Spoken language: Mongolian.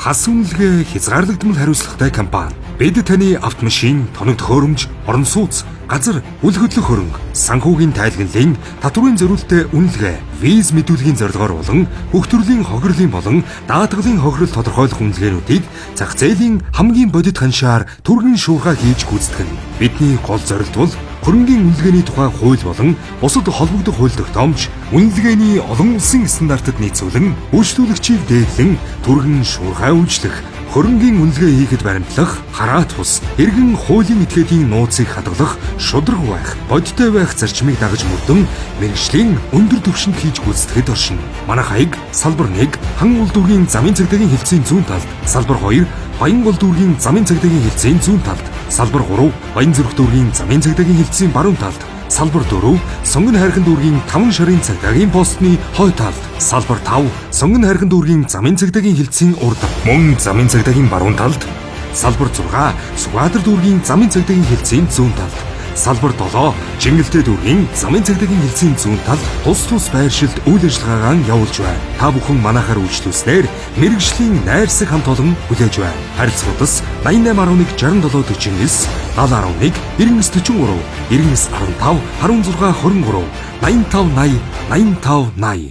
Хас үнэлгээ хязгаарлагдмал хариуцлагатай компани. Бид таны автомашин, тоног төхөөрөмж, орон сууц, газар, үл хөдлөх хөрөнгө, санхүүгийн тайлгналын татврын зориулалттай үнэлгээ, виз мэдүүлгийн зорилгоор болон бүх төрлийн хохирлын болон даатгалын хохирол тодорхойлох үнэлгээнүүдийг зах зээлийн хамгийн бодит ханшаар түргэн шуурхай хийж гүйцэтгэх нь. Бидний гол зорилт бол хөрөнгийн үнэлгээний тухай хууль болон бусад холбогдох хууль тогтоомж үнэлгээний олон улсын стандартад нийцүүлэн үйлчлүүлэгчийг дээдлэн түргэн шуурхай үйлчлэх, хөрөнгийн үнэлгээ хийхэд баримтлах, хараат бус, эргэн хуулийн этгээдийн нууцыг хадгалах, шударга байх, бодиттой байх зарчмыг дагаж мөрдөн мэргэжлийн өндөр түвшинд хийж гүйцэтгэхэд оршино. Манайх хаяг салбар 1 хан улдүргийн замын цагдаагийн хэлтсийн зүүн талд, салбар 2 Баян улдүргийн замын цагдаагийн хэлтсийн зүүн талд, салбар 3 Баян зүрх дүүргийн замын цагдаагийн хэлтсийн баруун талд, салбар 4 Сонгон хайрхан дүүргийн 5 шарын цагдаагийн постны хойд талд, салбар 5 Сонгон хайрхан дүүргийн замын цагдаагийн хэлтсийн урд, мөн замын цагдаагийн баруун талд, салбар 6 Сүгадар дүүргийн замын цагдаагийн хэлтсийн зүүн талд, салбар 7 Жингэлтэй дүүргийн замын цагдаагийн хэлтсийн зүүн талд тус байршилд үйл ажиллагаагаа явуулж байна. Та бүхэн манайхаар үйлчлүүлснээр мэргэжлийн найрсаг хамт олон хүлээж байна. Харилцагуудас 8811 6749 7011 9943 9915 1623 8580 8580